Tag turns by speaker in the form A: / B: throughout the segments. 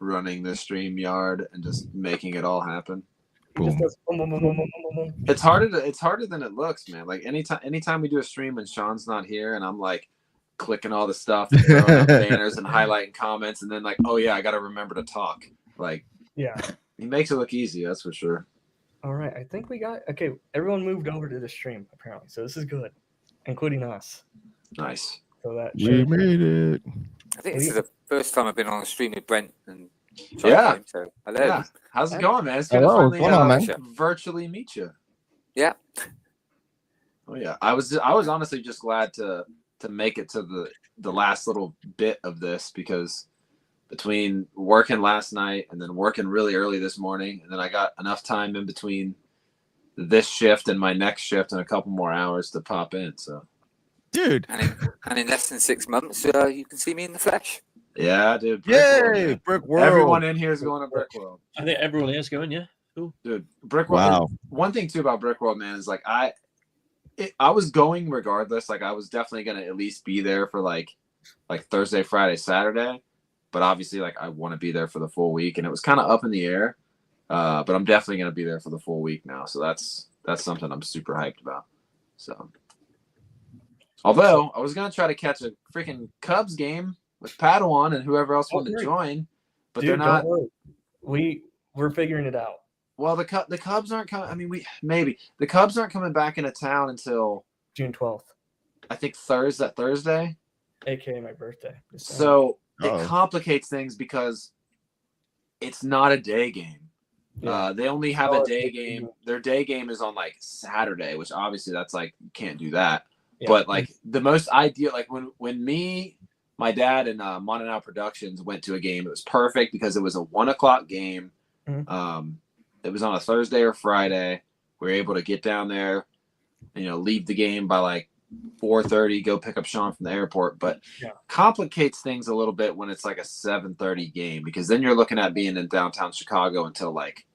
A: running the StreamYard and just making it all happen.
B: He just does boom, boom, boom, boom, boom, boom, boom.
A: It's harder than it looks, man. Like anytime we do a stream and Sean's not here and I'm like clicking all the stuff and throwing up banners and highlighting comments and then like, oh yeah, I gotta remember to talk. Like,
B: Yeah.
A: he makes it look easy, that's for sure.
B: All right. I think we got okay. Everyone moved over to the stream apparently, so this is good, including us.
A: Nice.
B: So that
C: We made it.
D: I think this is the first time I've been on a stream with Brent and
A: Yeah.
D: So hello.
A: Yeah. How's it going, man? It's good
C: Hello,
A: to
C: what's going on,
A: finally virtually meet you.
D: Yeah.
A: Oh yeah. I was honestly just glad to make it to the last little bit of this because between working last night and then working really early this morning, and then I got enough time in between this shift and my next shift and a couple more hours to pop in. So,
C: Dude.
D: And in less than 6 months, you can see me in the flesh.
A: yeah, dude.
C: Yay, Brick World.
A: Everyone in here is going to Brick World.
E: I think everyone is going, yeah. Cool.
A: Dude, Brick World.
C: Wow.
A: One thing too about Brick World, man, is like I was going regardless. Like I was definitely gonna at least be there for like Thursday, Friday, Saturday. But obviously, like I want to be there for the full week, and it was kind of up in the air. But I'm definitely gonna be there for the full week now, so that's something I'm super hyped about. So, although I was gonna try to catch a freaking Cubs game with Padawan and whoever else wanted to join, but
B: Dude,
A: they're not.
B: don't worry. We're figuring it out.
A: Well, the Cubs aren't coming. I mean, the Cubs aren't coming back into town until
B: June 12th,
A: I think Thursday,
B: aka my birthday.
A: So it complicates things because it's not a day game.
B: Yeah.
A: They only have a day game. Their day game is on like Saturday, which obviously that's like you can't do that.
B: Yeah.
A: But like the most ideal, like when me, my dad, and Montanal Productions went to a game, it was perfect because it was a 1 o'clock game.
B: Mhm.
A: It was on a Thursday or Friday. We were able to get down there, and, leave the game by like 4:30, go pick up Sean from the airport. But complicates things a little bit when it's like a 7:30 game because then you're looking at being in downtown Chicago until like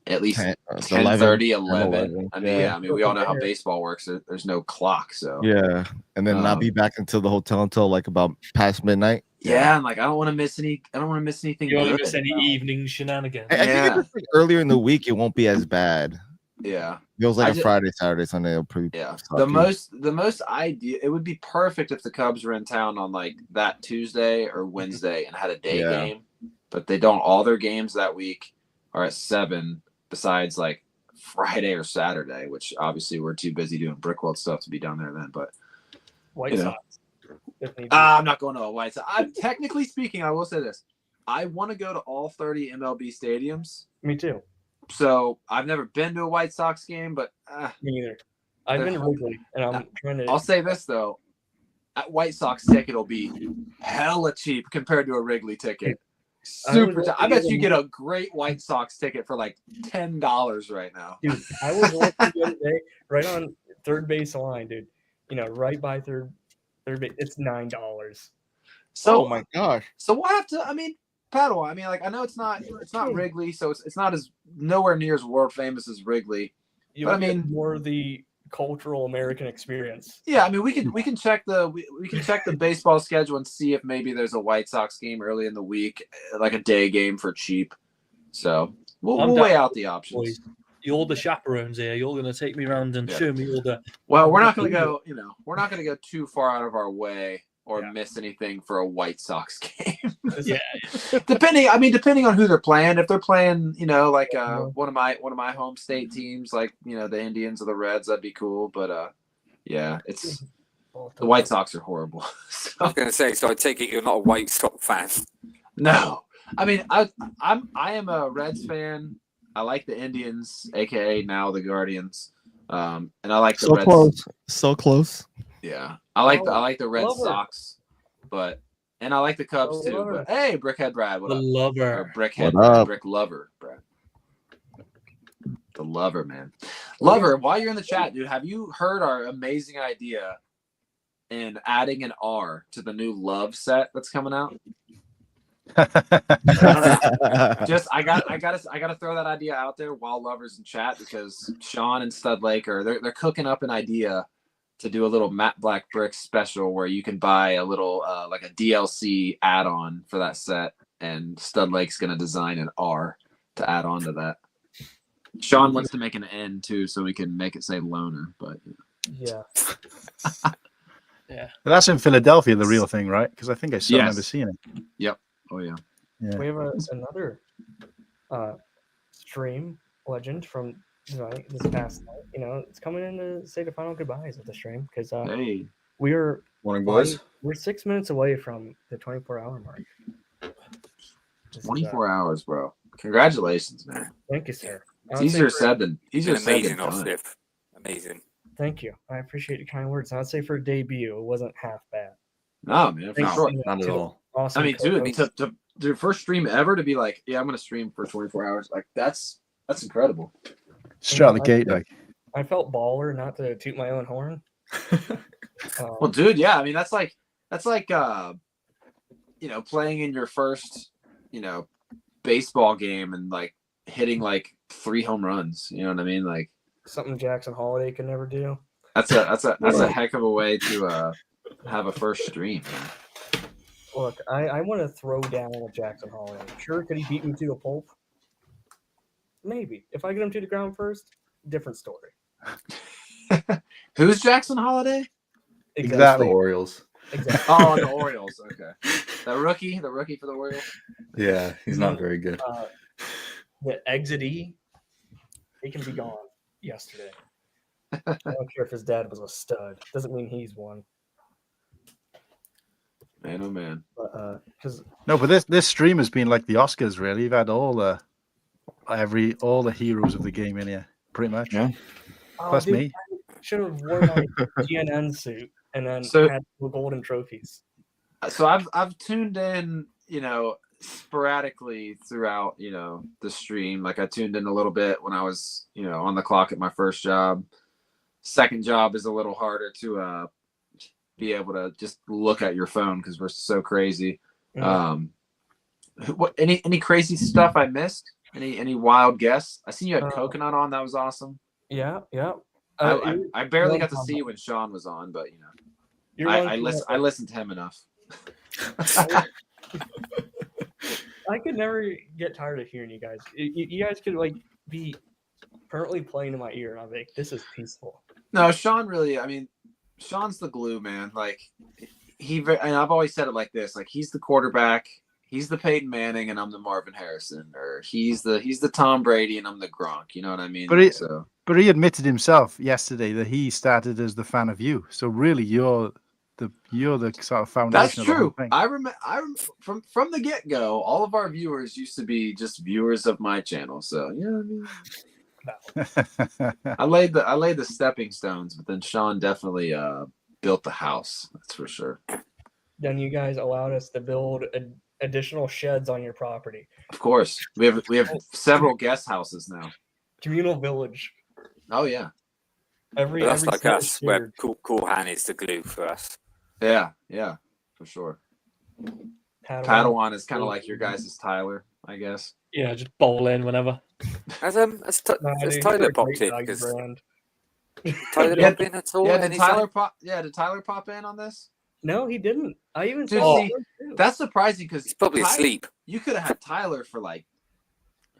A: at least 10:30, 11. I mean, we all know how baseball works. There's no clock, so
C: yeah, and then not be back until the hotel until like about past midnight.
A: Yeah, and like I don't want to miss anything.
E: You don't want to miss any evening shenanigans.
C: I think if it's like earlier in the week, it won't be as bad.
A: Yeah,
C: it was like Friday, Saturday, Sunday. It'll pretty.
A: Yeah, the most ideal. It would be perfect if the Cubs were in town on like that Tuesday or Wednesday and had a day game, but they don't. All their games that week are at 7. Besides like Friday or Saturday, which obviously we're too busy doing Brick World stuff to be down there then. But
B: White Sox.
A: I'm not going to a White Sox. Technically speaking, I will say this: I want to go to all 30 MLB stadiums.
B: Me too.
A: So I've never been to a White Sox game, but
B: me neither. I've been to Wrigley, and I'm trying to.
A: I'll say this though: a White Sox ticket will be hella cheap compared to a Wrigley ticket. I bet you get a great White Sox ticket for like $10 right now.
B: Dude, I was looking the other day, right on third base line, dude. Right by third base. It's $9.
A: So,
C: oh my gosh.
A: So we'll have to. I mean, Padawan. I mean, like I know it's not Wrigley, so it's not as nowhere near as world famous as Wrigley.
B: But I mean, more the cultural American experience.
A: Yeah, I mean, we can check the baseball schedule and see if maybe there's a White Sox game early in the week, like a day game for cheap. So we'll weigh out the options.
E: You're the chaperones here. You're going to take me around and show me all the.
A: Well, we're not going to go. We're not going to go too far out of our way or miss anything for a White Sox game.
E: Yeah.
A: Depending on who they're playing. If they're playing, like one of my home state teams, like the Indians or the Reds, that'd be cool. But it's the White Sox are horrible.
D: So. I was going to say, so I take it you're not a White Sox fan.
A: No, I mean I am a Reds fan. I like the Indians, aka now the Guardians, and I like the Reds.
C: So close.
A: Yeah, I like the Red Sox, and I like the Cubs too. But hey, Brickhead Brad, what up?
E: The lover,
A: or Brickhead, Brick Lover, Brad. The lover, man. Lover, while you're in the chat, dude, have you heard our amazing idea in adding an R to the new Love set that's coming out? I gotta throw that idea out there while Lover's in chat because Sean and Stud Laker they're cooking up an idea to do a little Matte Black Brick special where you can buy a little like a DLC add-on for that set and Stud Lake's gonna design an R to add on to that. Sean wants to make an N too, so we can make it say loner. But
B: Yeah.
E: Yeah.
F: That's in Philadelphia, the real thing, right? Because I think I still
A: Yes.
F: remember seeing it.
A: oh yeah,
F: Yeah.
B: We have another stream legend from this past night. It's coming in to say the final goodbyes of the stream because
A: hey,
B: we're
G: Morning, boys.
B: we're 6 minutes away from the 24-hour mark. This is,
A: 24 hours, bro. Congratulations, man.
B: Thank you, sir.
A: It's
B: I would say
A: easier
B: for-
A: said than
D: It's been
A: said
D: amazing
A: than
D: off
A: done.
D: Swift. Amazing.
B: Thank you. I appreciate your kind words. I would say for a debut, it wasn't half bad.
A: No, man, for
B: Thanks,
A: sure.
G: Not at all.
B: Awesome.
A: I mean, dude, to your first stream ever to be like, yeah, I'm gonna stream for 24 hours. Like that's incredible.
F: Straight out the gate, like.
B: I felt baller, not to toot my own horn.
A: Well, dude, yeah, I mean that's like playing in your first, baseball game and like hitting like 3 home runs. You know what I mean? Like
B: Something Jackson Holiday could never do.
A: that's a heck of a way to have a first stream. Man.
B: Look, I want to throw down with Jackson Holiday. Sure, could he beat me to a pulp? Maybe. If I get him to the ground first, different story.
A: Who's Jackson Holiday?
F: Exactly.
G: The Orioles.
B: Exactly.
A: Oh, the Orioles. Okay, the rookie for the Orioles.
G: Yeah, he's not very good.
B: The Exit-E, he can be gone yesterday. I don't care if his dad was a stud. Doesn't mean he's one.
A: Man, oh man.
B: But because
F: No, but this stream has been like the Oscars, really. You've had all the heroes of the game in here, pretty much.
G: Yeah.
F: Plus me.
B: should have worn my GNN suit and then
A: So-
B: had the golden trophies.
A: So I've tuned in, sporadically throughout, the stream. Like I tuned in a little bit when I was, on the clock at my first job. Second job is a little harder to be able to just look at your phone because we're so crazy. What any crazy stuff I missed? Any wild guests? I seen you had Coconut on. That was awesome.
B: Yeah.
A: I barely
B: one
A: got to
B: combo.
A: see when Sean was on, but
B: You're
A: I
B: one
A: I listened to him enough.
B: I could never get tired of hearing you guys. You guys could be permanently playing in my ear, and I'm like, this is peaceful.
A: No, Sean really. I mean, Sean's the glue, man. Like and I've always said it like this: like he's the quarterback, he's the Peyton Manning, and I'm the Marvin Harrison, or he's the Tom Brady, and I'm the Gronk. You know what I mean?
F: But he admitted himself yesterday that he started as the fan of you. So really, you're the sort of foundation.
A: That's
F: of the whole
A: true.
F: thing.
A: I remember from the get go, all of our viewers used to be just viewers of my channel. So you know what I mean. I laid the stepping stones, but then Sean definitely built the house. That's for sure.
B: Then you guys allowed us to build additional sheds on your property.
A: Of course, we have several guest houses now.
B: Communal village.
A: Oh yeah,
B: Every
D: But that's
B: every
D: like
B: set
D: us.
B: is
D: Where
B: shared.
D: cool hand is the glue for us.
A: yeah, for sure. Padawan is kind of like your guys' Tyler, I guess.
E: Yeah, just bowl in whenever.
D: Has
B: Nah,
D: has
B: dude,
D: Tyler
B: you're a
D: popped
B: great
D: in?
B: value
D: 'Cause
B: brand.
D: Tyler
A: Yeah,
D: popped in at all?
A: Yeah, did
D: Any
A: Tyler
D: sign?
A: pop? Yeah, did Tyler pop in on this?
B: No, he didn't. I even
A: Dude,
B: saw
A: see,
B: it too.
A: That's surprising because
D: He's probably asleep.
A: You could have had Tyler for like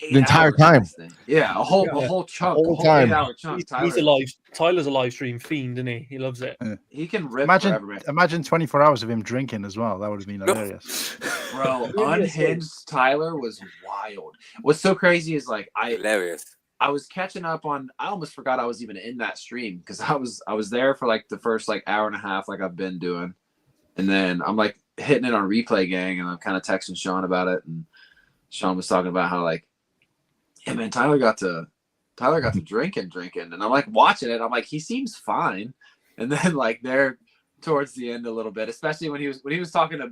A: 8
C: The entire
A: hours on
C: time.
A: this thing. Yeah, a whole chunk,
C: Whole
A: a whole
C: time.
A: 8-hour chunk.
E: Tyler's a live stream fiend, isn't he? He loves it.
A: He can rip forever, man.
F: Imagine 24 hours of him drinking as well. That would have been hilarious.
A: Bro,
B: Really
A: unhinged Tyler was wild. What's so crazy is like
D: Hilarious.
A: I was catching up on. I almost forgot I was even in that stream because I was there for like the first like hour and a half, like I've been doing, and then I'm like hitting it on Replay Gang, and I'm kind of texting Sean about it, and Sean was talking about how like, yeah, man, Tyler got to drinking, and I'm like watching it. I'm like, he seems fine, and then like there towards the end a little bit, especially when he was talking to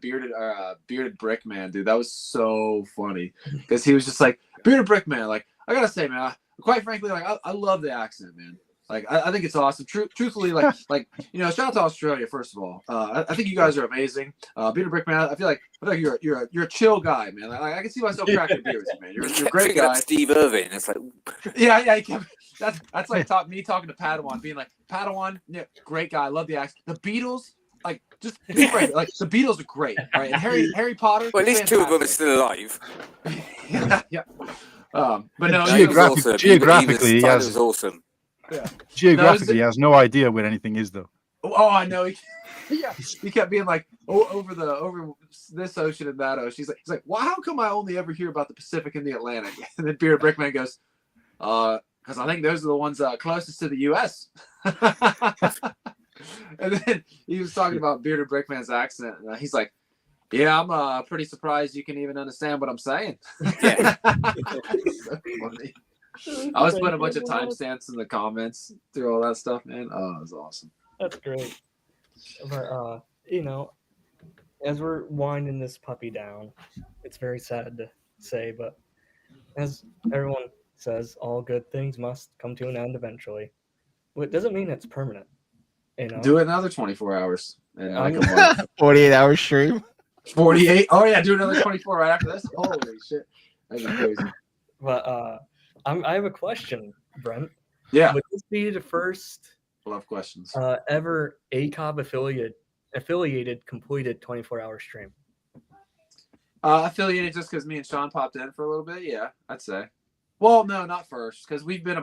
A: bearded brick man, dude, that was so funny because he was just like bearded brick man, like I gotta say, man, quite frankly, like I love the accent, man. Like I think it's awesome. Truthfully, like shout out to Australia first of all. I think you guys are amazing. Bearded brick man, I feel like you're a chill guy, man. Like, I can see myself cracking beers, man. You're a great guy.
D: Steve Irving. It's like
A: Yeah. That's like me talking to Padawan, being like, Padawan, yeah, great guy, love the accent. The Beatles, like Just be frank. Like the Beatles are great. All right, and Harry Potter.
D: Well, at least two of them are
A: fantastic.
D: still alive.
A: yeah. But no,
D: He was
F: Geographic-
D: awesome.
F: geographically, he
D: Tyler
F: has-
D: was awesome.
F: Geographically, he has no idea where anything is, though.
A: Oh, I know. He kept being like, over this ocean and that ocean. He's like, well, how come I only ever hear about the Pacific and the Atlantic? And then Bearded Brickman goes, because I think those are the ones closest to the U.S. And then he was talking about Bearded Brickman's accent, and he's like, yeah, I'm pretty surprised you can even understand what I'm saying.
D: Yeah.
A: So funny. I was putting a bunch of timestamps in the comments through all that stuff, man. Oh, it was awesome.
B: That's great. But as we're winding this puppy down, it's very sad to say, but as everyone says, all good things must come to an end eventually. Well, it doesn't mean it's permanent.
A: Do it another 24 hours. And
B: I'm-
C: 48-hour stream.
A: 48. Oh yeah, do another 24 right after this. Holy shit, that'd be crazy.
B: But I have a question, Brent.
A: Yeah,
B: Would this be the first
A: love questions.
B: ever ACOB affiliated completed 24-hour stream?
A: Affiliated just because me and Sean popped in for a little bit. Yeah, I'd say. Well, no, not first, because we've been a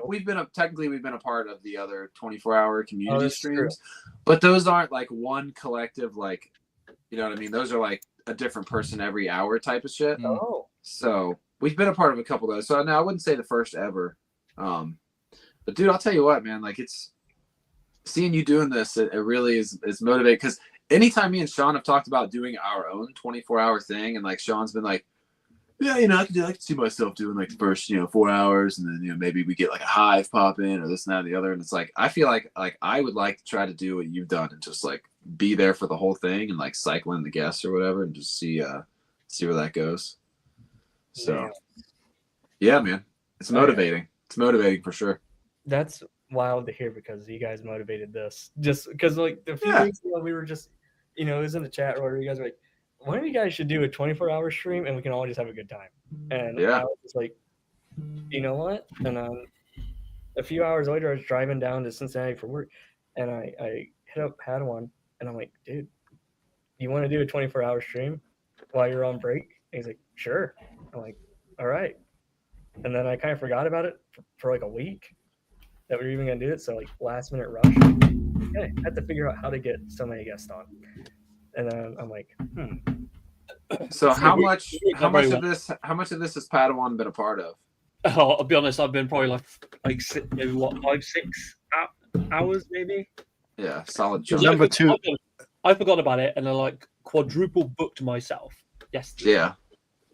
A: part of the other 24-hour community
B: that's
A: streams,
B: true.
A: but those aren't like one collective, like, you know what I mean? Those are like a different person every hour type of shit.
B: Oh,
A: So we've been a part of a couple of those. So no, I wouldn't say the first ever. But dude, I'll tell you what, man, like it's seeing you doing this, it really is motivating, because anytime me and Sean have talked about doing our own 24-hour thing, and like Sean's been like, yeah, I can see myself doing like the first, 4 hours, and then, maybe we get like a hive pop in or this and that and the other. And it's like, I feel like I would like to try to do what you've done and just like be there for the whole thing and like cycle in the guests or whatever and just see where that goes. So yeah, man, it's motivating. It's motivating for sure.
B: that's wild to hear because you guys motivated this. Just because like a few
A: Yeah.
B: weeks ago we were just, it was in the chat or you guys were like, one of you guys should do a 24-hour stream and we can all just have a good time. And
A: Yeah.
B: I was just like, you know what? And then a few hours later, I was driving down to Cincinnati for work, and I hit up Padawan, and I'm like, dude, you want to do a 24-hour stream while you're on break? And he's like, sure. I'm like, all right. And then I kind of forgot about it for like a week that we were even gonna do it. So like last minute rush. Okay, I had to figure out how to get so many guests on. And then I'm like,
A: So how
E: we-
A: much
E: we
A: how
E: got
A: much
E: very
A: of this has Padawan been a part of?
E: Oh, I'll be honest. I've been probably like maybe 5-6 hours, maybe.
A: Yeah, solid
E: Because
A: chunk.
F: Number two.
E: I forgot about it, and I like quadruple booked myself yesterday.
A: Yeah.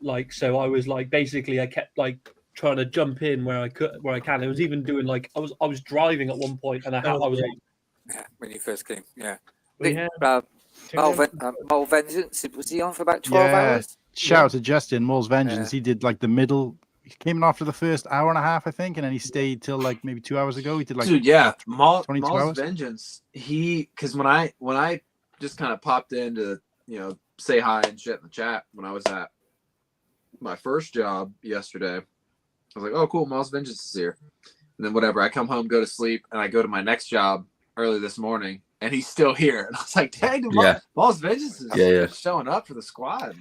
E: Like, so I was like, basically, I kept like trying to jump in where I can. I was even doing like I was driving at one point, and I was like,
D: Yeah, when you first came. Yeah.
B: we had
D: Mole Vengeance, was he on for about 12
F: Yeah.
D: hours?
F: Shout out to Justin, Mole's Vengeance. He did like the middle. He came in after the first hour and a half, I think, and then he stayed till like maybe 2 hours ago. He did like
A: Dude, yeah,
F: 22
A: Maul's
F: hours?
A: Vengeance. Because when I just kind of popped in to say hi and shit in the chat when I was at my first job yesterday, I was like, oh cool, Maul's Vengeance is here. And then whatever, I come home, go to sleep, and I go to my next job early this morning, and he's still here. And I was like, dang, dude,
G: Yeah.
A: Maul's Vengeance is
G: Yeah.
A: showing up for the squad.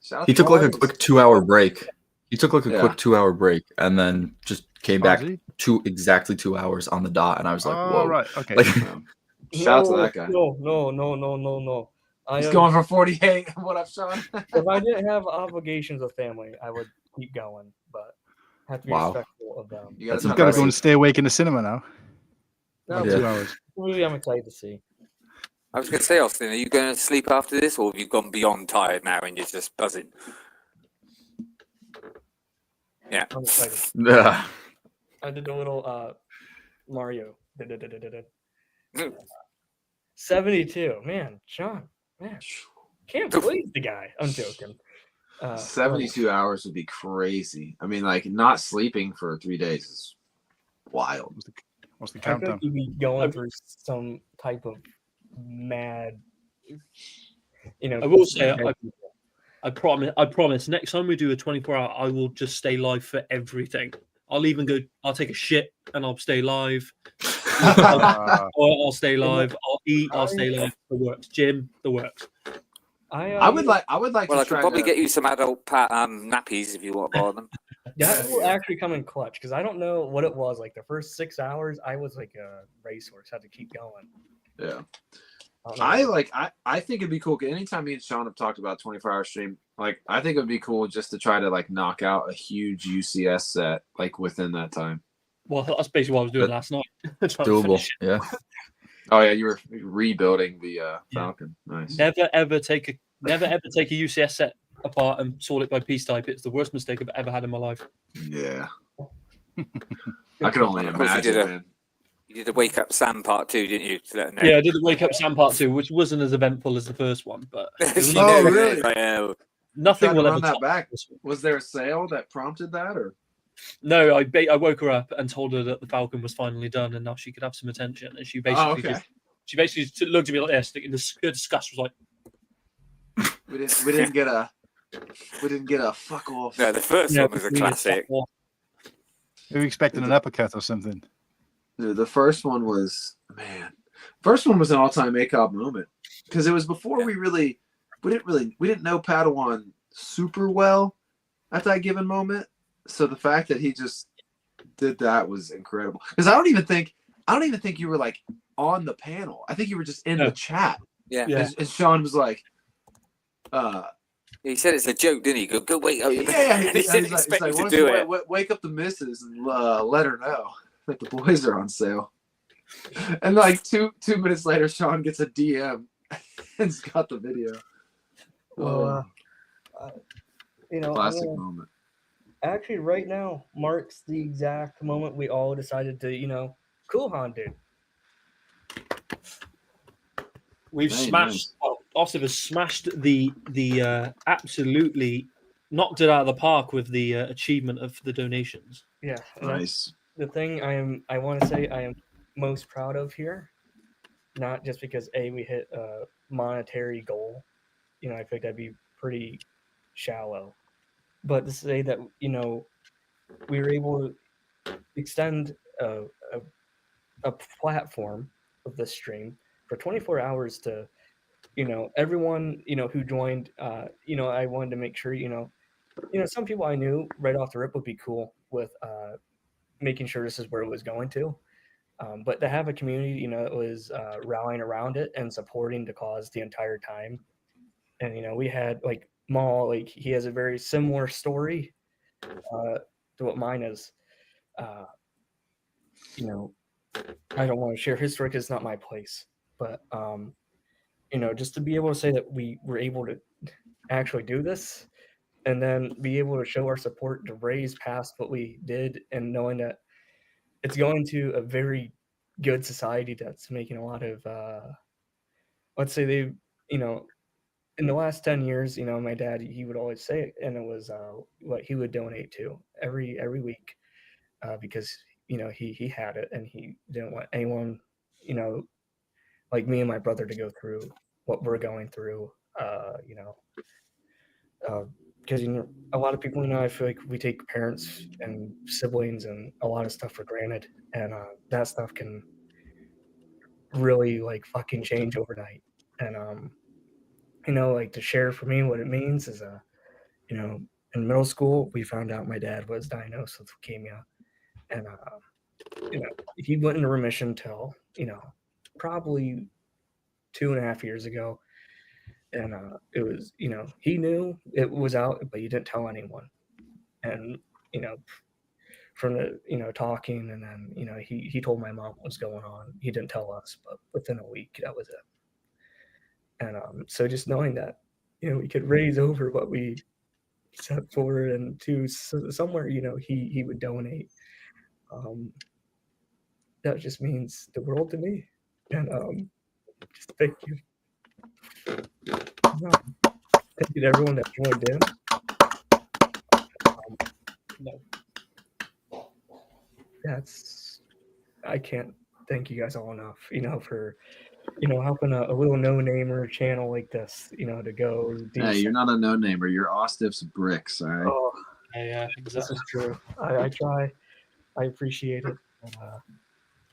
A: Shout out
G: He
A: to
G: took like a
A: Maul's.
G: quick 2-hour break. He took like a
A: Yeah.
G: quick 2-hour break and then just came
F: Oh,
G: back
F: did he?
G: to exactly 2 hours on the dot. And I was like,
F: oh,
G: whoa.
F: right, okay.
G: Like,
A: Shout out to that guy.
B: No.
A: He's going for 48. What up, Sean?
B: If I didn't have obligations with family, I would keep going, but I have to be
G: Wow.
B: respectful of them.
A: You
G: That's
F: You've
A: got
F: got to
A: to
F: go and stay awake in the cinema now.
B: No,
G: Yeah.
F: 2 hours.
B: really, I'm excited to see.
D: I was going to say, Austin, are you going to sleep after this, or have you gone beyond tired now and you're just buzzing? Yeah.
B: I'm excited.
G: ugh.
B: I did a little Mario. 72. Man, Sean. Man. Can't believe the guy. I'm joking.
A: 72 hours would be crazy. I mean, like not sleeping for 3 days is wild.
F: What's the
B: I think
F: countdown?
B: you'd be going through some type of mad,
E: I will say, I promise. Next time we do a 24-hour, I will just stay live for everything. I'll even go. I'll take a shit and I'll stay live. I'll stay live. I'll eat. I'll stay live. The works. Gym. The works.
A: I would like
D: Well,
A: to
D: I could
A: try
D: probably
A: to
D: get you some adult nappies if you want to buy them.
B: That will actually come in clutch because I don't know what it was. Like the first 6 hours, I was like a racehorse, had to keep going.
A: Yeah.
B: I don't know.
A: I think it'd be cool. Anytime me and Sean have talked about 24-hour stream, like I think it'd be cool just to try to like knock out a huge UCS set like within that time.
E: Well, that's basically what I was doing last night. Trying to
G: Doable.
E: finish it.
G: Yeah.
A: Oh yeah, you were rebuilding the Falcon. Nice.
E: Never ever take a UCS set apart and sort it by piece type. It's the worst mistake I've ever had in my life.
A: Yeah. I could only
D: Of course you
A: imagine,
D: did
A: man.
D: You did the Wake Up Sam part 2, didn't you? To let them know.
E: Yeah, I did the Wake Up Sam part 2, which wasn't as eventful as the first one, but it was
A: Oh,
E: nothing,
A: really?
E: nothing
A: Tried to
E: will
A: run
E: ever
A: that
E: top
A: back.
E: this one.
A: Was there a sale that prompted that, or?
E: No, I woke her up and told her that the Falcon was finally done and now she could have some attention. And she basically
A: Oh, okay.
E: she basically just looked at me like this, in disgust, was like,
A: We didn't get a fuck off.
D: No, the first
E: "No,
D: one was a
E: please,
D: classic.
E: fuck off."
F: Are you expecting an uppercut or something?
A: Dude, the first one was an all-time ACOB moment because it was before we didn't know Padawan super well at that given moment. So the fact that he just did that was incredible. Because I don't even think you were like on the panel. I think you were just in the chat.
D: Yeah.
E: Yeah.
A: And Sean was like,
D: He said it's a joke, didn't he? Go wake up.
A: yeah,
D: And he didn't expect me to do it.
A: Wake up the missus and let her know that the boys are on sale. And like two minutes later, Sean gets a DM and's got the video.
B: Well,
A: Classic moment.
B: actually, right now marks the exact moment we all decided to, cool Han, dude.
E: We've
A: Very
E: smashed. Well, Ossiv has smashed the absolutely knocked it out of the park with the achievement of the donations.
B: Yeah, and that's
A: Nice.
B: the thing I want to say I am most proud of here, not just because we hit a monetary goal. I feel like that'd be pretty shallow, but to say that we were able to extend a platform of the stream for 24 hours to everyone who joined. I wanted to make sure some people I knew right off the rip would be cool with making sure this is where it was going to. But to have a community, that was rallying around it and supporting the cause the entire time. And, we had like Maul, like he has a very similar story to what mine is. I don't want to share his story because it's not my place. But, just to be able to say that we were able to actually do this and then be able to show our support to raise past what we did and knowing that it's going to a very good society that's making a lot of let's say they in the last 10 years my dad, he would always say it, and it was what he would donate to every week because he had it and he didn't want anyone like me and my brother to go through what we're going through because a lot of people I feel like we take parents and siblings and a lot of stuff for granted, and that stuff can really like fucking change overnight. And like to share for me what it means is in middle school we found out my dad was diagnosed with leukemia, and he went into remission till probably 2.5 years ago. And it was, he knew it was out, but he didn't tell anyone. And, from the, talking, and then, he told my mom what was going on. He didn't tell us, but within a week, that was it. And so just knowing that, we could raise over what we set forward and to somewhere, he would donate. That just means the world to me. And just thank you. Thank you to everyone that joined in. I can't thank you guys all enough, for helping a little no-namer channel like this, to go.
A: Hey, you're not a no-namer. You're Ostif's bricks, all right?
B: Oh,
E: Yeah,
B: this
E: exactly.
B: is true. I try. I appreciate it.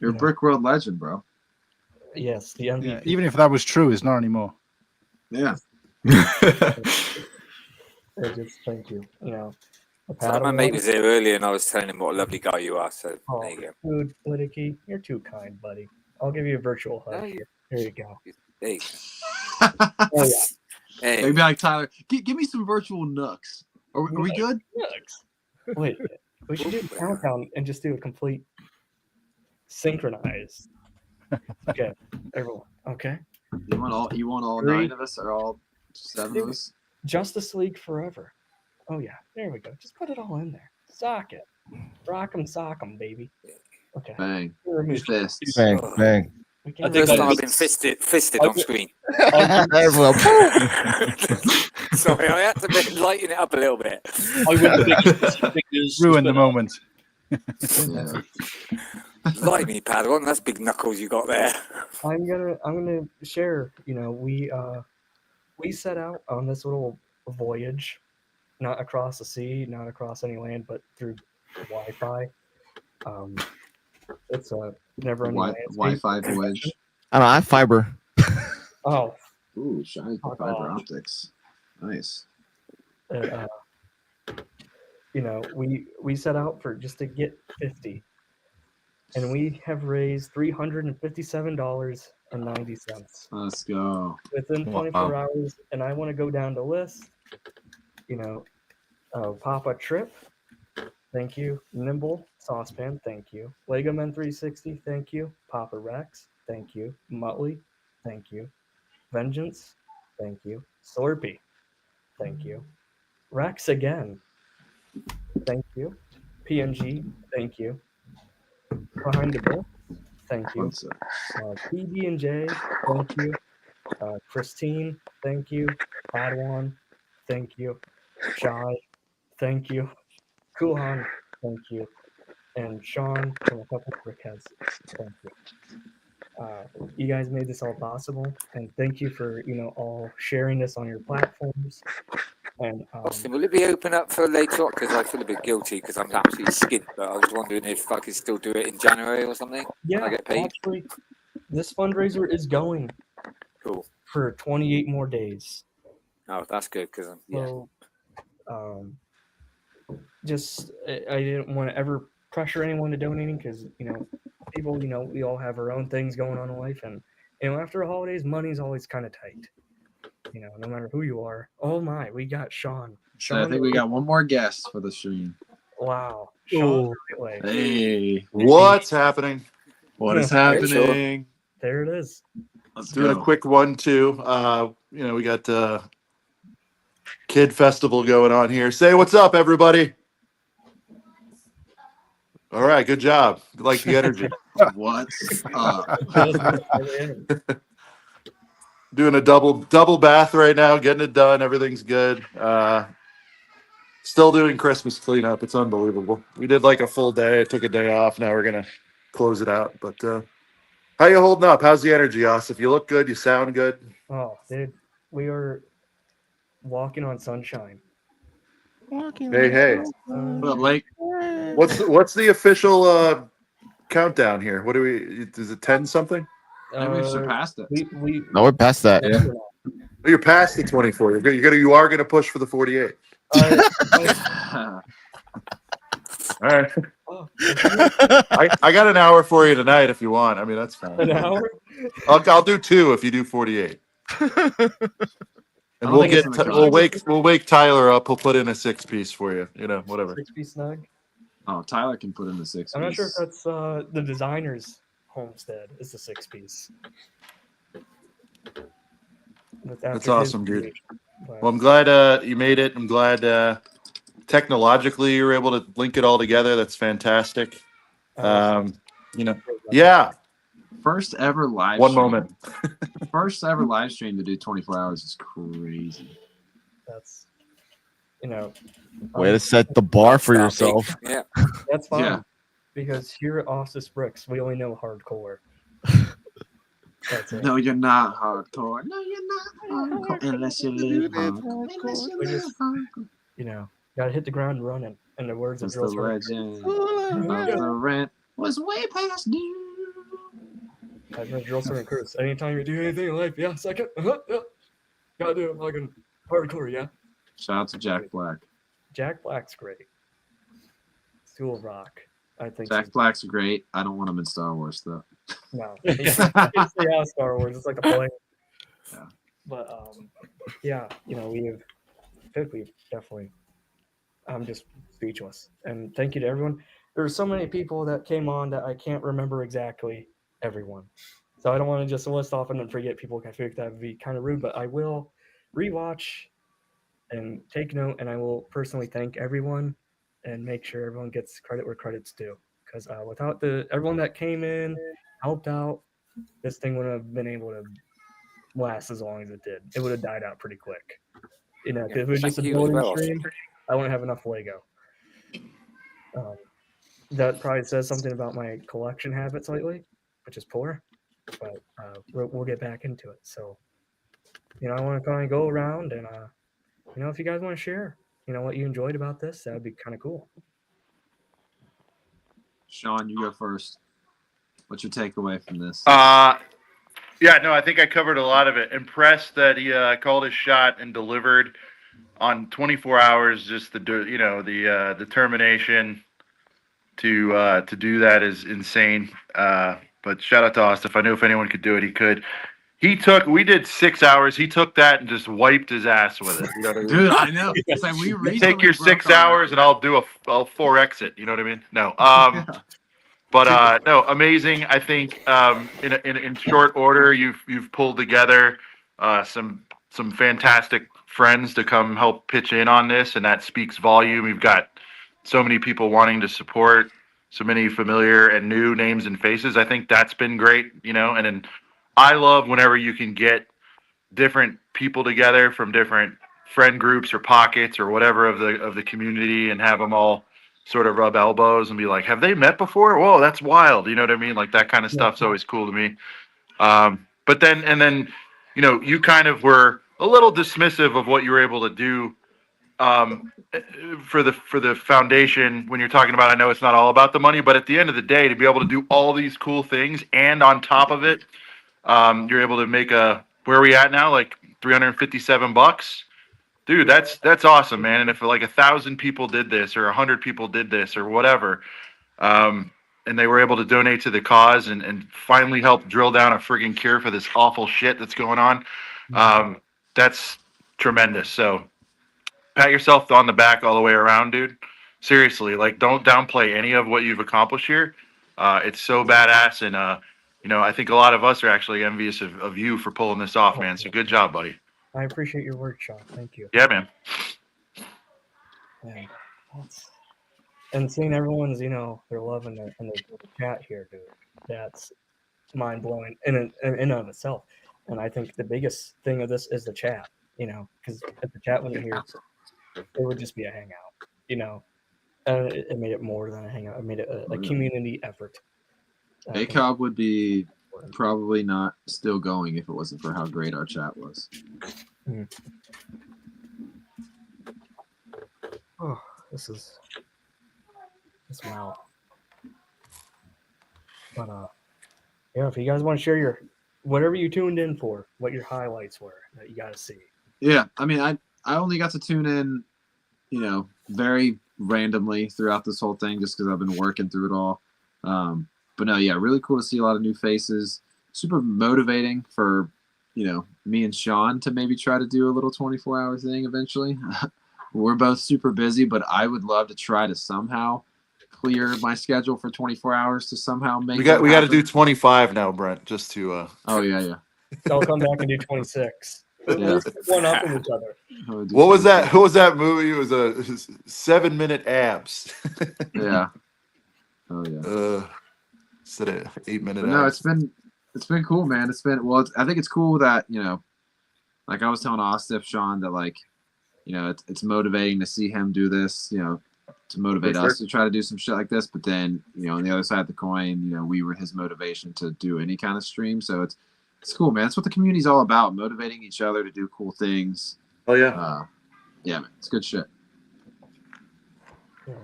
A: You're a
B: No.
A: Brick World legend, bro.
B: Yes, the MVP.
F: Yeah, even if that was true, it's not anymore.
A: Yeah.
B: I just thank you. You know, a
D: So my
B: Padawan.
D: mate was here earlier, and I was telling him what a lovely guy you are. So
B: Oh,
D: there you go.
B: dude, Liddicky, you're too kind, buddy. I'll give you a virtual hug
D: No,
B: here. There you go.
D: There you go.
B: Oh yeah.
D: Hey,
A: Maybe like Tyler, give me some virtual nooks. Are we good?
B: Wait, we should do the countdown and just do a complete synchronized. Okay, everyone. Okay,
A: You want all
B: Three.
A: 9 of us or all 7 of us?
B: Justice League forever. Oh yeah, there we go. Just put it all in there. Sock it. Rock 'em, sock 'em, baby. Okay.
A: Bang.
B: Remove-
A: Fists.
C: Bang, bang.
B: we
E: I
B: can
E: think
D: first
E: I
D: time I've
E: was-
D: been fisted
E: I
D: on
E: was-
D: screen.
C: Well,
D: Sorry, I had to lighten it up a little bit.
E: I wouldn't think fingers.
F: Ruin the moment.
A: Yeah.
D: Like me, Padawan. That's big knuckles you got there.
B: I'm gonna share. You know, we set out on this little voyage, not across the sea, not across any land, but through Wi-Fi. It's a never-ending landscape.
A: Wi-Fi voyage.
C: I don't know. I have fiber.
B: Oh,
A: Ooh, shiny
B: Fuck
A: fiber
B: off.
A: optics. Nice.
B: uh, you know, we set out for just to get 50, and we have raised $357.90
A: Let's go.
B: within 24
G: Wow.
B: hours. And I want to go down the list. You know, Papa Trip, thank you. Nimble Saucepan, thank you. Lego Men 360, thank you. Papa Rex, thank you. Muttley, thank you. Vengeance, thank you. Slurpee, thank you. Rex again, thank you. PNG, thank you. Behind the Bill, thank you.
A: What's up?
B: PB&J, thank you. Christine, thank you. Padawan, thank you. Shy, thank you. Kuhan, thank you. And Sean from a couple of brickheads, thank you. You guys made this all possible, and thank you for all sharing this on your platforms. And
D: Austin, will it be open up for later on? Because I feel a bit guilty because I'm absolutely skint. But I was wondering if I could still do it in January or something.
B: yeah,
D: I get paid?
B: actually, this fundraiser is going
D: Cool.
B: for 28 more days.
D: Oh, that's good because yeah.
B: So, just I didn't want to ever pressure anyone to donating because people we all have our own things going on in life, and after the holidays, money's always kind of tight. No matter who you are. Oh my, we got Sean.
A: So I think we got one more guest for the stream.
B: Wow, Sean.
E: Oh.
B: Right away.
A: Hey,
H: What's happening?
A: what is
B: Hey,
D: Sean.
A: happening?
B: There it is.
A: Let's
H: Doing
A: go.
H: a quick 1-2. We got Kid Festival going on here. Say what's up, everybody. All right, good job. Like the energy.
A: What's up?
H: Doing a double bath right now, getting it done. Everything's good. Still doing Christmas cleanup. It's unbelievable. We did like a full day. I took a day off. Now we're gonna close it out. But how you holding up? How's the energy, Osif? You look good. You sound good.
B: Oh, dude, we are walking on sunshine.
H: Hey.
A: What up, Lake?
H: What's the official countdown here? What do we? Is it 10 something?
A: And we've surpassed it.
B: We
C: No, we're past that.
H: Oh, you're past the 24. You are gonna push for the 48. All right.
B: oh,
H: I got an hour for you tonight if you want. I mean, that's fine.
B: an hour.
H: I'll do 2 if you do 48. And
A: don't think it's in the contract.
H: we'll wake Tyler up. He'll put in a 6-piece for you. Whatever.
B: 6-piece snug.
A: Oh, Tyler can put in the 6.
B: I'm not sure if that's the designer's homestead is the 6-piece.
H: That's awesome, dude. Well, I'm glad you made it. I'm glad technologically you were able to link it all together. That's fantastic. Yeah.
A: First ever live
H: One
A: stream.
H: moment.
A: First ever live stream to do 24 hours is crazy.
B: That's
C: Way to set the bar for
D: That's big.
C: yourself.
D: Yeah.
B: that's fine
A: Yeah.
B: because here at Ostis Bricks we only know hardcore. That's it.
A: No, you're not hardcore. No, you're not hardcore unless you live hardcore. Unless you live hardcore.
B: Gotta hit the ground running. In the words of
A: That's the
B: Girls Run.
A: legend. Of the rent was way past due.
B: Drill Sergeant Cruz. Anytime you do anything in life, yeah, second, yeah. Gotta do it fucking hardcore, yeah.
A: Shout out to Jack Black.
B: Jack Black's great. School of Rock, I think.
A: Jack Black's great. I don't want him in Star Wars though.
B: No, you can stay out of Star Wars. It's like a play.
A: Yeah.
B: But yeah, you know, we've definitely. I'm just speechless, and thank you to everyone. There's so many people that came on that I can't remember exactly everyone, so I don't want to just list off and then forget people. I feel like that would be kind of rude, but I will rewatch and take note, and I will personally thank everyone and make sure everyone gets credit where credit's due. Because without everyone that came in, helped out, this thing wouldn't have been able to last as long as it did. It would have died out pretty quick. You know, because if it was just a
D: Thank you as
B: building
D: well.
B: stream, I wouldn't have enough Lego. That probably says something about my collection habits lately, which is poor. But we'll get back into it. So, you know, I want to kind of go around and, you know, if you guys want to share, you know, what you enjoyed about this, that would be kind of cool.
A: Sean, you go first. What's your takeaway from this?
H: Yeah, no, I think I covered a lot of it. Impressed that he called his shot and delivered on 24 hours. Just the determination to do that is insane. But shout out to Austin. If I knew if anyone could do it, he could. We did 6 hours. He took that and just wiped his ass with it. You know what I mean?
A: Dude, I know. It's like we
H: You take your 6 hours and I'll 4X it. You know what I mean? No. But no, amazing. I think in short order, you've pulled together some fantastic friends to come help pitch in on this, and that speaks volume. You've got so many people wanting to support, so many familiar and new names and faces. I think that's been great, you know. And then I love whenever you can get different people together from different friend groups or pockets or whatever of the community and have them all sort of rub elbows and be like, have they met before? Whoa, that's wild. You know what I mean? Like that kind of stuff's always cool to me. But then, you know, you kind of were a little dismissive of what you were able to do for the foundation when you're talking about, I know it's not all about the money, but at the end of the day, to be able to do all these cool things and on top of it, you're able to make where are we at now? Like $357. Dude, that's awesome, man. And if like 1,000 people did this or 100 people did this or whatever, and they were able to donate to the cause and finally help drill down a friggin' cure for this awful shit that's going on, that's tremendous. So pat yourself on the back all the way around, dude. Seriously, like don't downplay any of what you've accomplished here. It's so badass, and you know, I think a lot of us are actually envious of you for pulling this off, man. So good job, buddy.
B: I appreciate your work, Sean. Thank you.
H: Yeah, man.
B: Man, and seeing everyone's, you know, their love in the chat here, dude, that's mind blowing in and of itself. And I think the biggest thing of this is the chat, you know, because if the chat wasn't here, it would just be a hangout, you know. And it made it more than a hangout. It made it a community effort.
A: ACOB would be probably not still going if it wasn't for how great our chat was.
B: Oh, this wow. But yeah, if you guys want to share your whatever you tuned in for, what your highlights were that you got to see.
A: Yeah, I mean, I only got to tune in, you know, very randomly throughout this whole thing just because I've been working through it all. But no, yeah, really cool to see a lot of new faces. Super motivating for, you know, me and Sean to maybe try to do a little 24-hour thing eventually. We're both super busy, but I would love to try to somehow clear my schedule for 24 hours to somehow make.
H: We got to do 25 now, Brent. Just to.
A: Oh yeah.
B: I'll come back and do 26.
A: Yeah.
B: One up in each other.
H: What was that? What was that movie? It was a 7-minute abs.
A: Yeah. Oh yeah.
H: Instead of 8-minute.
A: No,
H: abs.
A: it's been cool, man. I think it's cool that, you know, like I was telling Austin, Sean, that like, you know, it's motivating to see him do this, you know, to motivate us to try to do some shit like this. But then, you know, on the other side of the coin, you know, we were his motivation to do any kind of stream. So it's cool, man. That's what the community's all about, motivating each other to do cool things.
H: Oh yeah.
A: Yeah, man. It's good shit.
B: Yeah.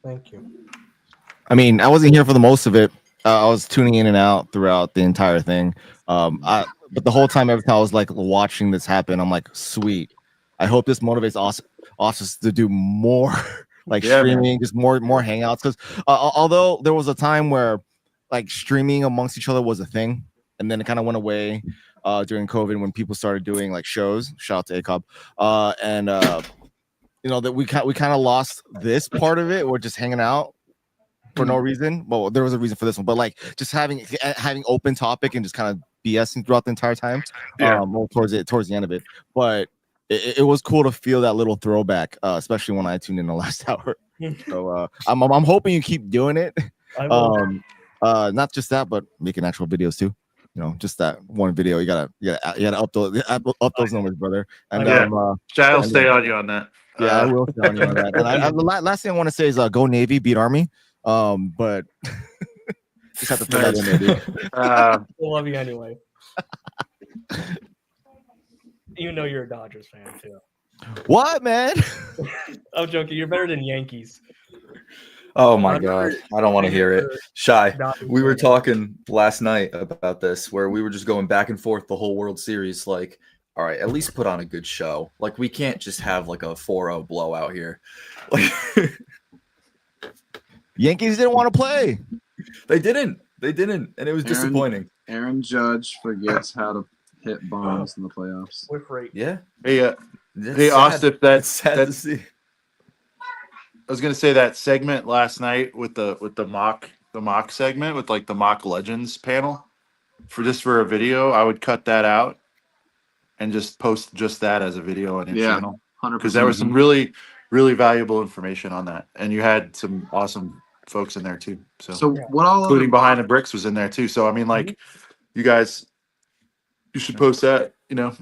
B: Thank you.
C: I mean, I wasn't here for the most of it, I was tuning in and out throughout the entire thing. But the whole time, every time I was like watching this happen, I'm like, sweet. I hope this motivates us to do more like streaming, just more hangouts. Because although there was a time where like streaming amongst each other was a thing, and then it kind of went away during COVID when people started doing like shows. Shout out to ACOB. You know, that we kind of lost this part of it. We're just hanging out for no reason. Well, there was a reason for this one, but like just having open topic and just kind of BSing throughout the entire time. Well, towards the end of it, but it was cool to feel that little throwback, especially when I tuned in the last hour. So I'm hoping you keep doing it. Not just that, but making actual videos too. You know, just that one video. You gotta up those numbers, brother. And
H: I'll stay on you on that.
C: Yeah, I will stay on you on that. And the last thing I want to say is go Navy, beat Army. But just have to put that in there, dude.
B: We'll love you anyway. Even though you're a Dodgers fan too.
C: What, man?
B: I'm joking. You're better than Yankees.
G: Oh my God. I don't want to hear it. Shy. We were talking last night about this where we were just going back and forth the whole World Series. Like, all right, at least put on a good show. Like, we can't just have like a 4-0 blowout here. Like,
C: Yankees didn't want to play.
G: They didn't. And it was disappointing.
A: Aaron Judge forgets how to hit bombs in the playoffs.
B: Whiff rate.
G: Yeah.
H: Hey,
G: That's
H: Austin,
G: It's sad to see.
H: I was gonna say that segment last night with the mock segment with like the mock legends panel for a video. I would cut that out and just post just that as a video on your channel
A: 100%.
H: because there was some really valuable information on that, and you had some awesome folks in there too. So
A: what all
H: including Behind the Bricks was in there too. So I mean, like you guys, you should post that. You know.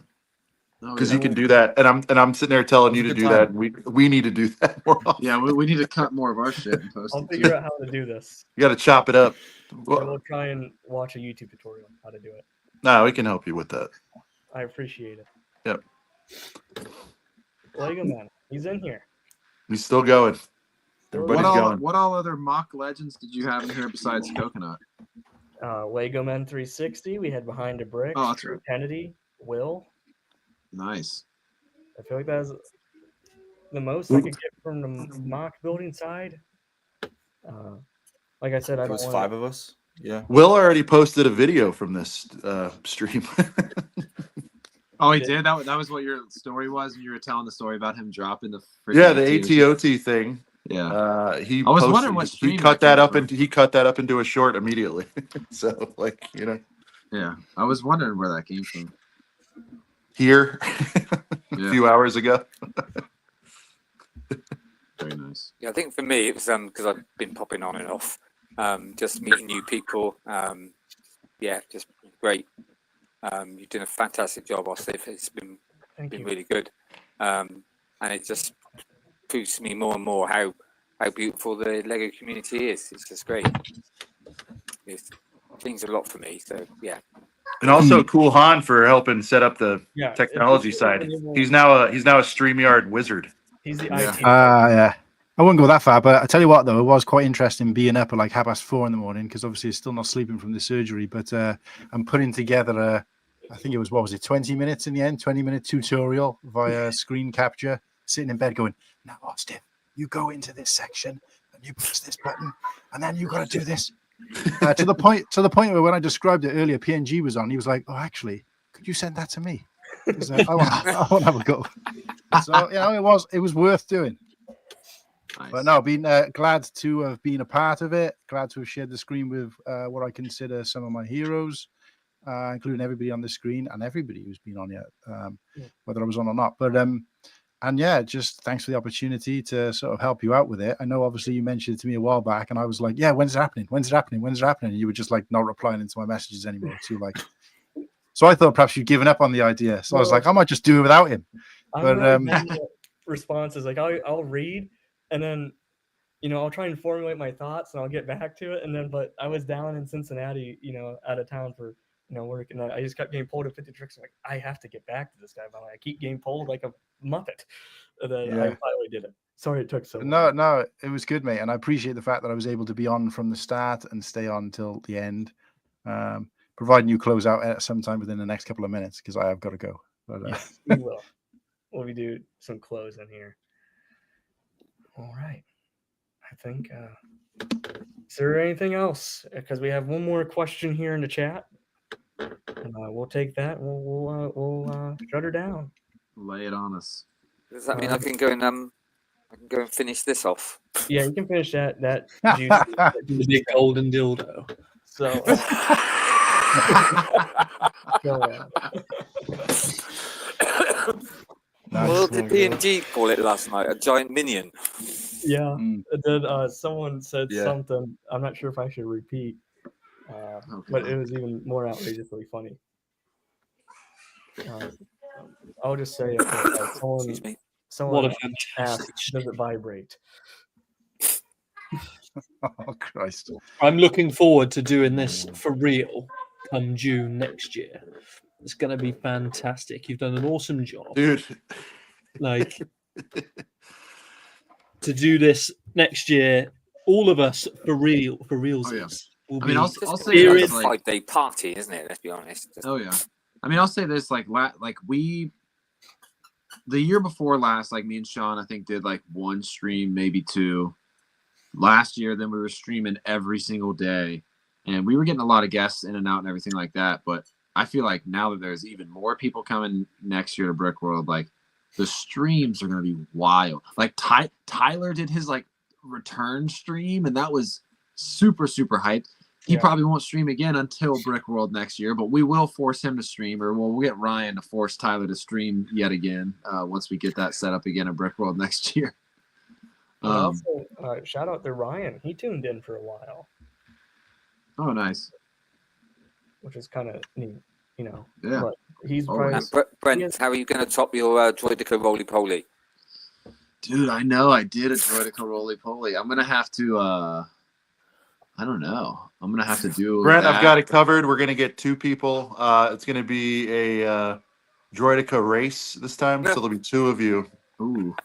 H: Because you can do that, and I'm sitting there telling you to do that. And we need to do that more often.
A: Yeah, we need to cut more of our shit and post
B: I'll
A: it.
B: figure out how to do this.
H: You got to chop it up.
B: We'll try and watch a YouTube tutorial on how to do it.
H: No, we can help you with that.
B: I appreciate it.
H: Yep.
B: Lego Man, he's in here.
H: He's still going. Everybody's going.
A: What all other mock legends did you have in here besides Coconut?
B: Lego Man 360. We had Behind a Brick.
A: Oh, that's right.
B: Kennedy, Will.
A: Nice.
B: I feel like that's the most I could get from the mock building side. Like I said, I
G: It was 5 of us. Yeah.
H: Will already posted a video from this stream.
A: Oh, he did. That was what your story was. You were telling the story about him dropping the.
H: The ATOT thing.
A: Yeah.
H: He.
A: I was
H: posted,
A: wondering what stream
H: he cut
A: that
H: that up
A: came
H: and he cut that up into a short immediately. So like
A: Yeah, I was wondering where that came from.
H: Here, a few hours ago.
A: Very nice.
D: Yeah, I think for me it was because I've been popping on and off, just meeting new people. Just great. You've done a fantastic job, Osif. It's been really good, and it just proves to me more and more how beautiful the Lego community is. It's just great. It means a lot for me. So yeah.
H: And also cool Han for helping set up the technology side. He's now a StreamYard wizard.
B: He's the
F: IT. Yeah. I wouldn't go that far, but I tell you what, though, it was quite interesting being up at like 4:30 in the morning because obviously he's still not sleeping from the surgery. But I'm putting together I think it was 20 minutes in the end, 20-minute tutorial via screen capture, sitting in bed going, now, Steve, you go into this section and you press this button, and then you got to do this. To the point where when I described it earlier, PNG was on. He was like, "Oh, actually, could you send that to me? I want to have a go." So it was worth doing. Nice. But no, been glad to have been a part of it. Glad to have shared the screen with what I consider some of my heroes, including everybody on the screen and everybody who's been on yet, whether I was on or not. But and yeah, just thanks for the opportunity to sort of help you out with it. I know obviously you mentioned it to me a while back, and I was like, yeah, when's it happening? When's it happening? When's it happening? And you were just like not replying into my messages anymore. So I thought perhaps you'd given up on the idea. So I was like, I might just do it without him. But
B: responses like I'll read and then I'll try and formulate my thoughts and I'll get back to it. But I was down in Cincinnati, out of town for work, and I just kept getting pulled at 50 tricks. I have to get back to this guy, but I keep getting pulled like a muppet. And then I finally did it. Sorry it took so long.
F: No, it was good, mate, and I appreciate the fact that I was able to be on from the start and stay on till the end. Providing you close out at sometime within the next couple of minutes because I have got to go. But
B: Yes, we will. We'll be do some close in here. All right. I think. Is there anything else? Because we have one more question here in the chat. We'll take that. We'll shut her down.
A: Lay it on us.
D: Does that mean I can go and finish this off?
B: Yeah, you can finish that. That
E: The big golden dildo.
B: So. Go on.
D: What did P&G call it last night? A giant minion.
B: Yeah. And then someone said
G: Yeah.
B: something. I'm not sure if I should repeat, but it was even more outrageously funny. I'll just say it.
D: Excuse me.
B: Someone
E: What a
B: asked,
E: fantastic
B: does it vibrate?
F: Oh Christ!
E: I'm looking forward to doing this for real come June next year. It's going to be fantastic. You've done an awesome job.
H: Dude.
E: Like, to do this next year, all of us for real, for realsies.
A: Oh, yeah.
E: Will
A: I mean,
E: be
A: I'll
D: It's
A: say
D: a
A: this, like,
D: 5-day party, isn't it? Let's be honest.
A: oh yeah. I mean, I'll say this, like the year before last, like me and Sean, I think did like one stream, maybe two. Last year, then we were streaming every single day, and we were getting a lot of guests in and out and everything like that. But I feel like now that there's even more people coming next year to Brick World, like the streams are gonna be wild. Like Tyler did his like return stream, and that was super hyped. He probably won't stream again until Brick World next year, but we will force him to stream, or we'll get Ryan to force Tyler to stream yet again once we get that set up again at Brick World next year.
B: Also, shout out to Ryan. He tuned in for a while,
A: Oh, nice.
B: which is kind of neat, you know.
A: Yeah.
B: But he's
A: Oh,
B: probably
D: And Brent,
B: Yes.
D: how are you going to top your Droidica Roly Poly?
A: Dude, I know I did a Droidica Roly Poly. I'm gonna have to I don't know. I'm gonna have to do
H: Brent,
A: that.
H: I've got it covered. We're gonna get 2 people. It's gonna be a Droidica race this time, so there'll be 2 of you.
A: Ooh.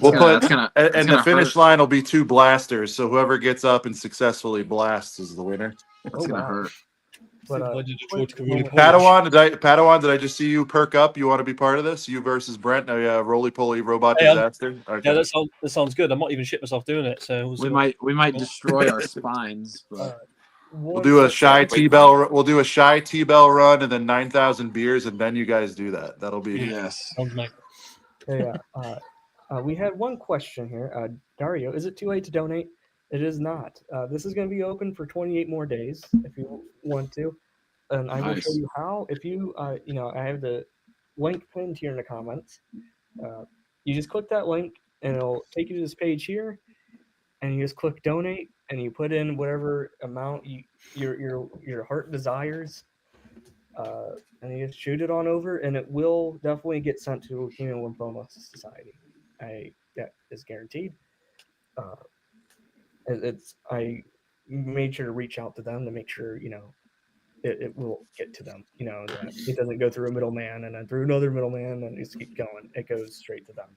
H: We'll put,
A: and
H: and the finish line will be 2 blasters. So whoever gets up and successfully blasts is the winner.
A: That's gonna hurt.
B: But,
E: I did a Droidica Roly Poly.
H: Padawan, did I just see you perk up? You want to be part of this? You versus Brent, Roly Poly Robot
E: Hey,
H: Disaster. Okay.
E: Yeah, that sounds good. I might even shit myself doing it. So
A: We might destroy our spines, but
H: We'll do a shy T-Bell. We'll do a shy T-Bell run, and then 9,000 beers, and then you guys do that. That'll be
A: yes.
E: sounds nice.
B: Yeah. We had one question here. Dario, is it too late to donate? It is not. This is going to be open for 28 more days if you want to. And I will show
A: Nice.
B: you how. If you, I have the link pinned here in the comments. You just click that link and it'll take you to this page here. And you just click donate and you put in whatever amount your heart desires. And you just shoot it on over and it will definitely get sent to Human Lymphoma Society. That is guaranteed. I made sure to reach out to them to make sure, it will get to them, that it doesn't go through a middleman and then through another middleman and just keep going. It goes straight to them.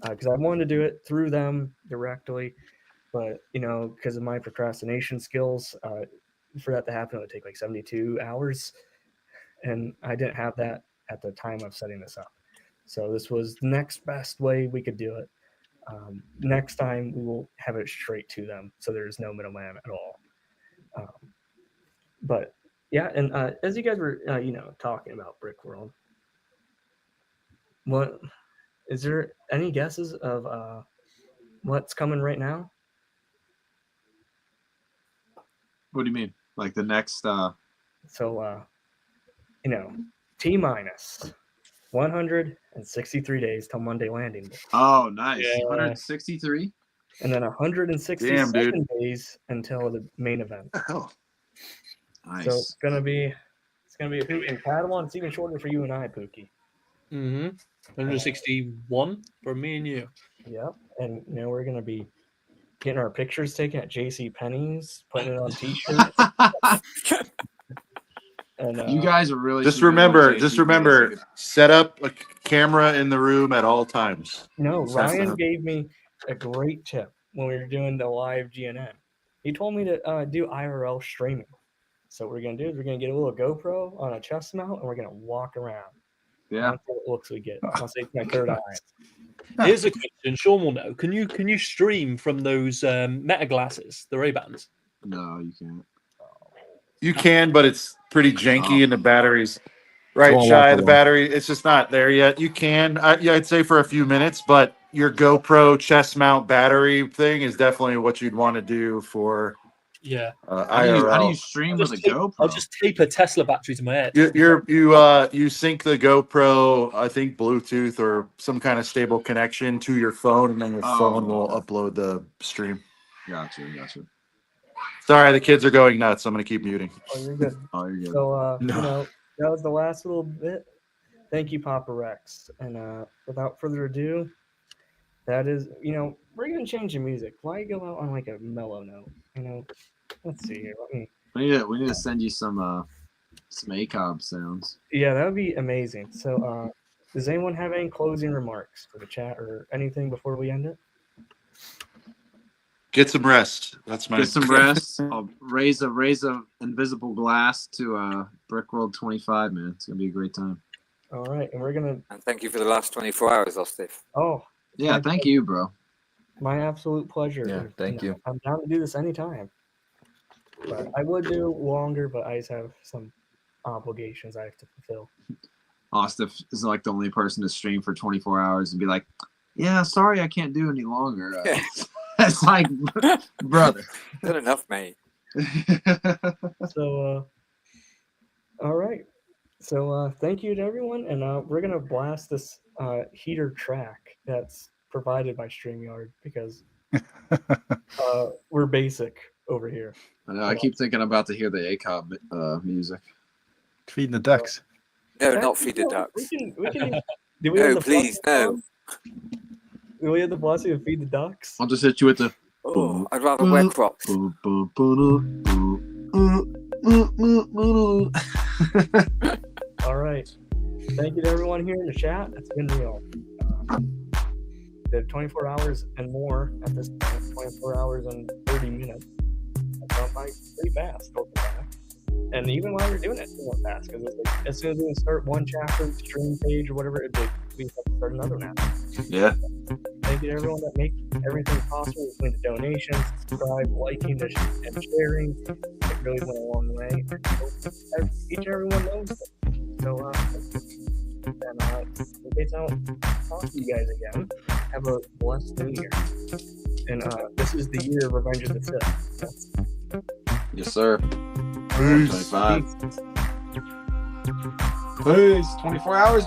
B: Because I wanted to do it through them directly, but, because of my procrastination skills, for that to happen, it would take like 72 hours. And I didn't have that at the time of setting this up. So this was the next best way we could do it. Next time we will have it straight to them, so there's no middleman at all. But yeah, and as you guys were, talking about Brick World, what is there any guesses of what's coming right now?
A: What do you mean? Like the next
B: So T-minus 163 days till Monday landing day.
A: Oh, nice.
E: Yeah.
A: 163?
B: And then 167
H: Damn, dude.
B: days until the main event.
A: Oh. Nice.
B: So it's gonna be a hoot. And Padawan, it's even shorter for you and I, Pookie.
E: 161 for me and you.
B: Yep. And we're gonna be getting our pictures taken at JC Penney's, putting it on t-shirts. And
A: You guys are really
H: Just
A: shooting on
H: remember,
A: JC.
H: set up a camera in the room at all times.
B: no,
H: That's
B: Ryan
H: the-
B: gave me a great tip when we were doing the live GNN. He told me to do IRL streaming. So what we're gonna do is we're gonna get a little GoPro on a chest mount and we're gonna walk around.
A: Yeah.
B: That's what looks we get. I'll say it's my third eye.
E: Here's a question. Sean will know. Can you stream from those Meta glasses, the Ray-Bans?
A: No, you can't.
H: You can, but it's pretty janky,
A: Oh.
H: and the batteries, right,
C: Won't
H: Shy?
C: last
H: The
C: long.
H: battery, it's just not there yet. You can, I'd say for a few minutes, but your GoPro chest mount battery thing is definitely what you'd want to do for
E: Yeah.
A: How do you
H: IRL.
A: stream with a GoPro?
E: I'll just tape a Tesla battery to my head.
H: You sync the GoPro, I think Bluetooth or some kind of stable connection to your phone, and then your phone will upload the stream.
A: Gotcha.
H: Sorry, the kids are going nuts. I'm gonna keep muting.
B: Oh, you're good.
A: Oh, you're good.
B: So
G: No.
B: you know, that was the last little bit. Thank you, Papa Rex. And without further ado, that is, we're gonna change the music. Why go out on like a mellow note? Let's see here.
A: We need to send you some ACOB sounds.
B: Yeah, that would be amazing. So does anyone have any closing remarks for the chat or anything before we end it?
H: Get some rest. That's my
A: Get some rest. I'll raise a invisible glass to Brickworld 25, man. It's gonna be a great time.
B: All right, and we're gonna.
D: And thank you for the last 24 hours, Ostif.
B: Oh,
A: Yeah, thank you, bro.
B: my absolute pleasure.
G: Yeah,
B: And,
G: thank you.
B: I'm down to do this anytime. But I would do longer, but I just have some obligations I have to fulfill.
A: Ostif is like the only person to stream for 24 hours and be like, "Yeah, sorry, I can't do any longer." It's like, brother.
D: Done enough, mate.
B: So, all right. So, thank you to everyone, and we're gonna blast this heater track that's provided by StreamYard because we're basic over here.
A: I know. I keep thinking about to hear the ACOB music.
F: Feeding the ducks.
D: No, not feed the ducks.
B: We can, do we have
D: No,
B: the
D: please,
B: blessing?
D: no.
B: Do we have the blessing to feed the ducks?
A: I'll just hit you with the.
D: Oh, I'd rather wear Crocs.
B: All right. Thank you to everyone here in the chat. It's been real. The 24 hours and more at this point, 24 hours and 30 minutes. That gone by pretty fast. And even while we're doing it, it went fast because like, as soon as we start one chapter, stream page, or whatever, we have to start another now.
A: Yeah.
B: Thank you to everyone that makes everything possible between the donations, subscribe, liking, and sharing. It really went a long way. Each and everyone knows it. So, in case I don't talk to you guys again, have a blessed new year. And this is the year of Revenge of the Sith.
A: Yes, sir.
B: Peace.
A: 25. Peace. 24 hours.